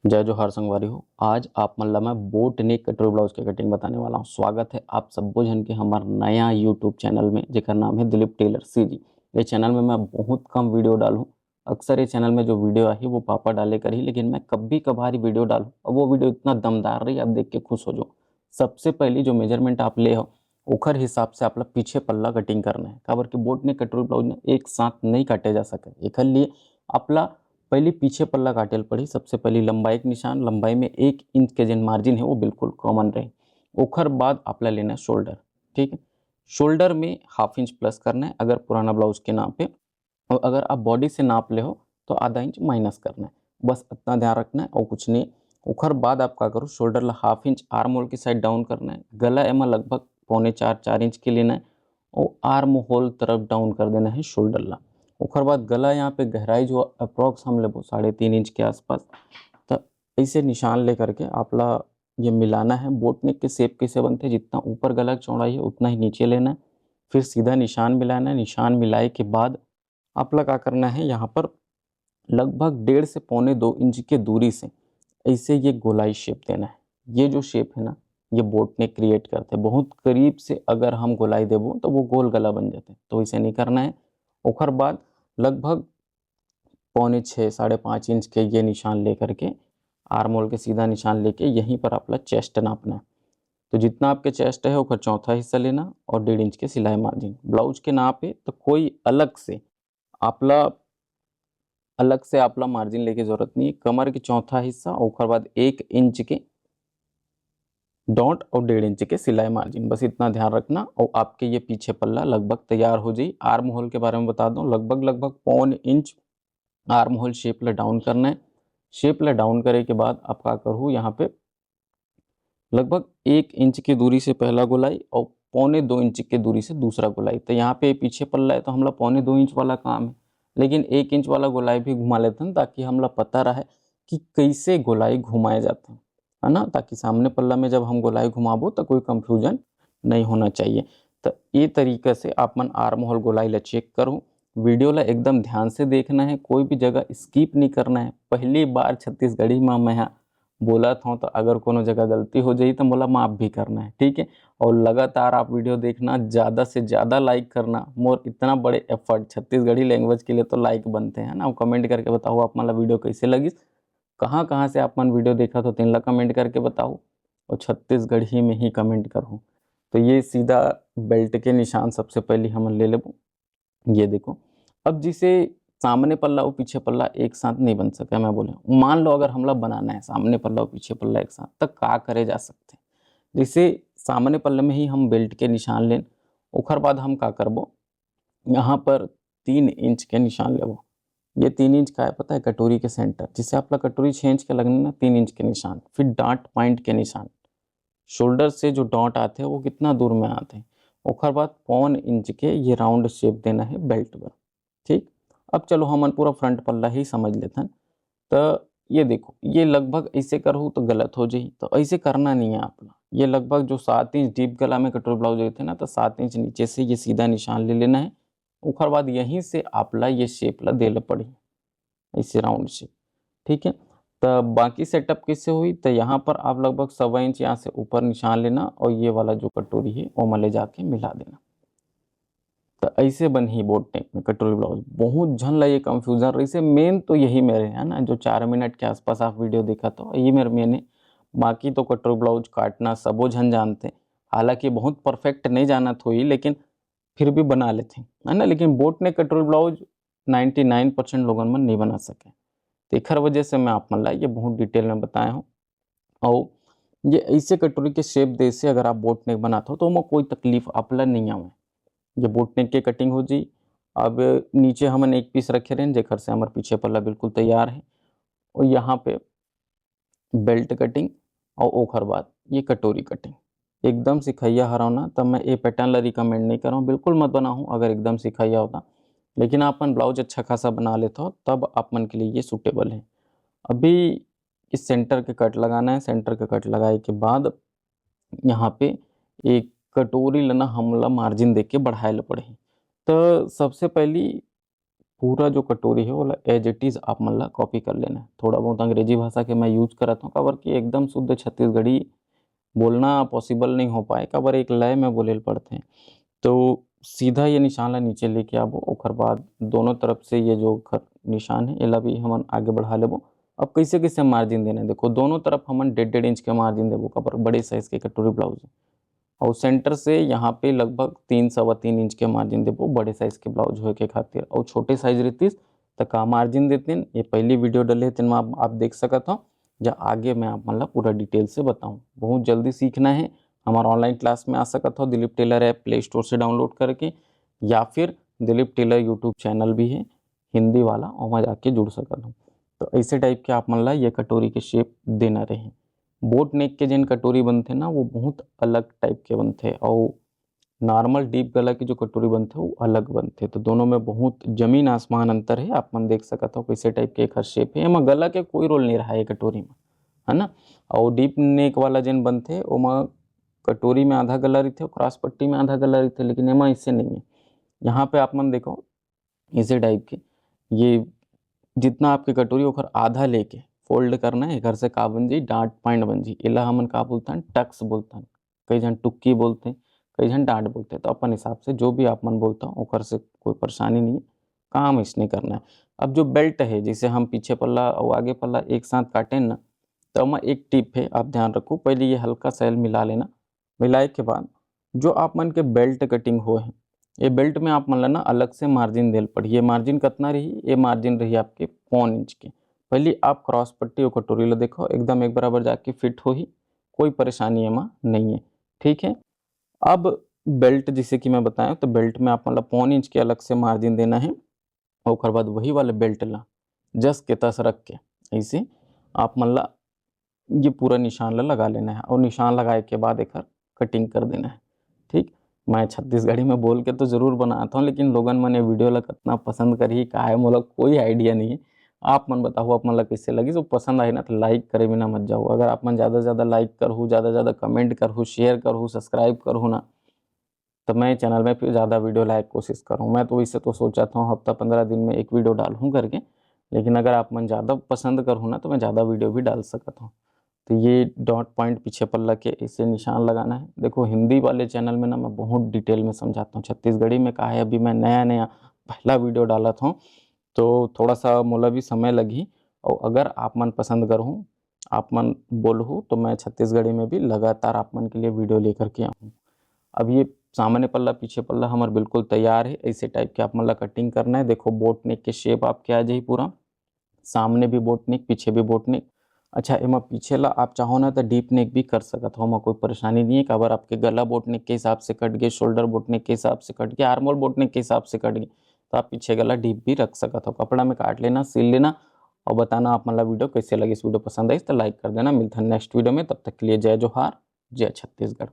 जय जोहार संगवारी हो। आज आप मन ला मैं बोट नेक कटोरी ब्लाउज के कटिंग बताने वाला हूँ। स्वागत है आप सब्बो झन के हमार नया यूट्यूब चैनल में, जेकर नाम है दिलीप टेलर सीजी। ये चैनल में मैं बहुत कम वीडियो डालूँ। अक्सर ये चैनल में जो वीडियो आई वो पापा डाले कर ही, लेकिन मैं कभी कभार ही वीडियो डालूँ और वो वीडियो इतना दमदार रही, आप देख के खुश हो जाओ। सबसे पहली जो मेजरमेंट आप ले हो ओखर हिसाब से आप पीछे पल्ला कटिंग करना है, काबर कि बोट नेक कटोरी ब्लाउज ने एक साथ नहीं काटे जा सके। एकर लिए आपला पहले पीछे पल्ला काटेल पड़ी। सबसे पहले लंबाई के निशान, लंबाई में 1 इंच के जो मार्जिन है वो बिल्कुल कॉमन रहे। ओखर बाद आपला लेना है शोल्डर। ठीक है, शोल्डर में 1/2 इंच प्लस करना है अगर पुराना ब्लाउज के नाप पे, और अगर आप बॉडी से नाप ले हो तो आधा इंच माइनस करना है। बस इतना ध्यान रखना है और कुछ नहीं। ओखर बाद आप का करो, शोल्डर ला 1/2 इंच आर्म होल की साइड डाउन करना है। गला एमा लगभग 3.25-4 इंच के लेना है और आर्म होल तरफ डाउन कर देना है शोल्डर ला। ओखर बाद गला यहाँ पे गहराई जो अप्रॉक्स हम लेबो 3.5 इंच के आसपास। तो ऐसे निशान ले करके आपला ये मिलाना है। बोट नेक के शेप कैसे बनते हैं, जितना ऊपर गला की चौड़ाई है उतना ही नीचे लेना है, फिर सीधा निशान मिलाना है। निशान मिलाए के बाद आपला क्या करना है, यहाँ पर लगभग 1.5 से 2.25 इंच के दूरी से ऐसे ये गोलाई शेप देना है। ये जो शेप है ना, ये बोट नेक क्रिएट करते हैं। बहुत करीब से अगर हम गोलाई देबो तो वो गोल गला बन जाते हैं, तो इसे नहीं करना है। ओखर बाद लगभग 5.25 5.5 इंच के ये निशान लेकर के आर्म होल के सीधा निशान लेके यहीं पर आपला चेस्ट नापना है। तो जितना आपके चेस्ट है ओकर चौथा हिस्सा लेना और 1.5 इंच के सिलाई मार्जिन। ब्लाउज के नाप है तो कोई आपला अलग से आपला मार्जिन लेके जरूरत नहीं है। कमर के चौथा हिस्सा, ओकर बाद 1 इंच के डॉट और 1.5 इंच के सिलाई मार्जिन, बस इतना ध्यान रखना और आपके ये पीछे पल्ला लगभग तैयार हो जाए। आर्म होल के बारे में बता दूं, लगभग 0.25 इंच आर्म होल शेप ला डाउन करना है। शेप ला डाउन करे के बाद आप का करूँ, यहाँ पे लगभग 1 इंच की दूरी से पहला गोलाई और 1.25 इंच की दूरी से दूसरा गोलाई। तो यहाँ पे पीछे पल्ला है तो हमला 1.25 इंच वाला काम है, लेकिन 1 इंच वाला गोलाई भी घुमा लेते हैं ताकि हमला पता रहे कि कैसे गोलाई घुमाए जाते हैं, है ना, ताकि सामने पल्ला में जब हम गोलाई घुमाबो तो कोई कंफ्यूजन नहीं होना चाहिए। तो ये तरीके से आप मन आर्म होल गोलाई ला चेक करो। वीडियो ला एकदम ध्यान से देखना है, कोई भी जगह स्किप नहीं करना है। पहली बार छत्तीसगढ़ी में मैं बोलत हूँ तो अगर कोनो जगह गलती हो जाई तो मोला माफ़ भी करना है, ठीक है। और लगातार आप वीडियो देखना, ज़्यादा से ज़्यादा लाइक करना। मोर इतना बड़े एफर्ट छत्तीसगढ़ी लैंग्वेज के लिए तो लाइक बनते हैं ना। और कमेंट करके बताओ आप मन ला वीडियो कैसे लगिस, कहाँ कहाँ से आप मन वीडियो देखा तो तीन ला कमेंट करके बताओ और छत्तीसगढ़ी में ही कमेंट करो। तो ये सीधा बेल्ट के निशान सबसे पहले हम ले लेबो। ये देखो, अब जिसे सामने पल्ला और पीछे पल्ला एक साथ नहीं बन सका, मैं बोले मान लो अगर हमला बनाना है सामने पल्ला और पीछे पल्ला एक साथ, तब का करे जा सकते हैं। जैसे सामने पल्ले में ही हम बेल्ट के निशान लें, ओखर बाद हम का करबो, यहाँ पर 3 इंच के निशान लेबो। ये 3 इंच का है पता है, कटोरी के सेंटर, जिससे आपला कटोरी 6 इंच के लगने ना, 3 इंच के निशान। फिर डांट पॉइंट के निशान, शोल्डर से जो डॉट आते हैं वो कितना दूर में आते हैं। ओखर बाद 1.25 इंच के ये राउंड शेप देना है बेल्ट पर। ठीक, अब चलो हमन पूरा फ्रंट पल्ला ही समझ लेते हैं। तो ये देखो, ये लगभग ऐसे करूँ तो गलत हो जाए, तो ऐसे करना नहीं है आपला। ये लगभग जो 7 इंच डीप गला में कटोरी ब्लाउज होते हैं ना, तो 7 इंच नीचे से ये सीधा निशान ले लेना है। ओखर बाद यहीं से आपला ये शेप ला दे ला पड़ी, ऐसे राउंड शेप। ठीक है, तो बाकी सेटअप कैसे हुई, तो यहाँ पर आप लगभग 1.25 इंच यहाँ से ऊपर निशान लेना और ये वाला जो कटोरी है वो में ले जाके मिला देना। तो ऐसे बन ही बोट नेक में कटोरी ब्लाउज। बहुत झन ला ये कंफ्यूजन रही से, मेन तो यही मेरे है ना, जो 4 मिनट के आसपास आप वीडियो देखा तो ये मेरे मैंने। बाकी तो कटोरी ब्लाउज काटना सबो झन जानते, हालांकि बहुत परफेक्ट नहीं जानत हुई, लेकिन फिर भी बना लेते है ना। लेकिन बोट नेक कटोरी ब्लाउज 99% लोगन मन नहीं बना सके, तो एखर वजह से मैं आप मन ला ये बहुत डिटेल में बताया हूँ। और ये ऐसे कटोरी के शेप दे से अगर आप बोट नेक बनाते हो तो ओमा कोई तकलीफ आपला नहीं आवे। ये बोट नेक के कटिंग हो जी। अब नीचे हमन एक पीस रखे रहें, जेकर से हमारे पीछे पल्ला बिल्कुल तैयार है। और यहाँ पे बेल्ट कटिंग और ओखर बाद ये कटोरी कटिंग। एकदम सिखैया हराव ना, तब मैं ये पैटर्न ला रिकमेंड नहीं कर रहा हूँ, बिल्कुल मत बनाऊँ अगर एकदम सिखैया होता। लेकिन आप मन ब्लाउज अच्छा खासा बना लेते हो तब आप मन के लिए ये सूटेबल है। अभी इस सेंटर के कट लगाना है। सेंटर के कट लगाए के बाद यहाँ पे एक कटोरी लेना, हमला मार्जिन देके बढ़ाए ला पड़े। तो सबसे पहली पूरा जो कटोरी है वो एज इट इज़ आप मन ला कॉपी कर लेना है। थोड़ा बहुत अंग्रेजी भाषा के मैं यूज करत हूँ काबर कि एकदम शुद्ध छत्तीसगढ़ी बोलना पॉसिबल नहीं हो पाए काबर एक लय में बोले ल पड़थे। तो सीधा ये निशान ला नीचे लेके आबो, ओकर बाद दोनों तरफ से ये जो निशान है एला भी हमन आगे बढ़ा लेबो। अब कैसे मार्जिन देना है देखो, दोनों तरफ हमन 1.5 इंच के मार्जिन देबो काबर बड़े साइज के कटोरी ब्लाउज है। और सेंटर से यहाँ पे लगभग 3 सवा 3 इंच के मार्जिन देबो बड़े साइज के ब्लाउज होए के खातिर। और छोटे साइज रहतिस त का मार्जिन देतेन ये पहली वीडियो डले तेन आप देख सकत हो, या आगे मैं आप मन ला पूरा डिटेल से बताऊँ। बहुत जल्दी सीखना है, हमारा ऑनलाइन क्लास में आ सकत हो। Dilip tailor app play store से डाउनलोड करके, या फिर दिलीप टेलर यूट्यूब चैनल भी है हिंदी वाला, और वहाँ जाके जुड़ सकत हो। तो ऐसे टाइप के आप मन ला ये कटोरी के शेप देना रहे। बोट नेक के जिन कटोरी बनथे ना वो बहुत अलग टाइप के बनथे, और नॉर्मल डीप गला की जो कटोरी बनथे वो अलग बनथे। तो दोनों में बहुत जमीन आसमान अंतर है। आप मन देख सकत हो कैसे टाइप के एकर शेप है। एमा गला के कोई रोल नहीं रहा है कटोरी में, है ना। और डीप नेक वाला जिन बनथे ओमा कटोरी में आधा गला रहिथे और क्रॉस पट्टी में आधा गला रहिथे, लेकिन एमा इससे नहीं है। यहाँ पे आप मन देखो इसे टाइप के ये जितना आपके कटोरी ओकर आधा लेके फोल्ड करना है। घर से का बन जी डांट पॉइंट बन जी, एला हमन का बोलथन टक्स बोलथन, कई जन टुक्की बोलते, कई जन डांट बोलते। तो अपन हिसाब से जो भी आप मन बोलता ओकर से कोई परेशानी नहीं है, काम इसने करना है। अब जो बेल्ट है, जैसे हम पीछे पल्ला और आगे पल्ला एक साथ काटें ना, तो ओमा एक टिप है, आप ध्यान रखो। पहले ये हल्का सा मिला लेना, मिलाए के बाद जो आप मन के बेल्ट कटिंग हो है, ये बेल्ट में आप मन ला ना अलग से मार्जिन देल पड़ी। ये मार्जिन कितना रही, ये मार्जिन रही आपके 1.25 इंच के। पहले आप क्रॉस पट्टी और कटोरी ला देखो एकदम एक बराबर जाके फिट हो ही, कोई परेशानी एमा नहीं है, ठीक है। अब बेल्ट जैसे कि मैं बताया, तो बेल्ट में आप मन ला 1.25 इंच के अलग से मार्जिन देना है। और ओकर बाद वही वाले बेल्ट ला जस के तस रख के ऐसे आप मन ला ये पूरा निशान ला लगा लेना है, और निशान लगाए के बाद एकर कटिंग कर देना है, ठीक। मैं छत्तीसगढ़ी में बोल के तो ज़रूर बनाता हूँ, लेकिन लोगन मन ये वीडियो ला कितना पसंद करही का है मोला कोई आइडिया नहीं है। आप मन बताओ आप मन ला कैसे लगी। तो पसंद आई ना तो लाइक करे बिना मत जाओ। अगर आप मन ज़्यादा से ज़्यादा लाइक करहु, ज़्यादा से ज़्यादा कमेंट करहु, शेयर करहु, सब्सक्राइब करहु ना, तो मैं चैनल में फिर ज़्यादा वीडियो लाए के कोशिश करूँ। मैं तो इससे तो सोचाता हूँ हफ्ता 15 दिन में एक वीडियो डालूँ करके, लेकिन अगर आप मन ज़्यादा पसंद करहु ना तो मैं ज़्यादा वीडियो भी डाल सकता हूँ। तो ये डॉट पॉइंट पीछे पल्ला के ऐसे निशान लगाना है। देखो हिंदी वाले चैनल में ना मैं बहुत डिटेल में समझाता हूँ, छत्तीसगढ़ी में का है अभी मैं नया पहला वीडियो डाला था, तो थोड़ा सा मोला भी समय लगी। और अगर आप मन पसंद करहूँ, आप मन बोलहु, तो मैं छत्तीसगढ़ी में भी लगातार आप मन के लिए वीडियो लेकर के आऊँ। अब ये सामने पल्ला पीछे पल्ला हमारा बिल्कुल तैयार है। ऐसे टाइप के आप मन ला कटिंग करना है। देखो बोट नेक के शेप आपके आ जाही पूरा, सामने भी बोट नेक पीछे भी बोट नेक। अच्छा एमा पीछे ला आप चाहो ना तो डीप नेक भी कर सकत हो, ओमा कोई परेशानी नहीं है। काबर आपके गला बोट नेक के हिसाब से कट गए, शोल्डर बोट नेक के हिसाब से कट गया, आर्मोल बोट नेक के हिसाब से कट गए, तो आप पीछे गला डीप भी रख सकत हो। कपड़ा में काट लेना, सिल लेना, और बताना आप मन ला वीडियो कैसे लगी। इस वीडियो पसंद आई तो लाइक कर देना। मिलते हैं नेक्स्ट वीडियो में, तब तक के लिए जय जोहार, जय छत्तीसगढ़।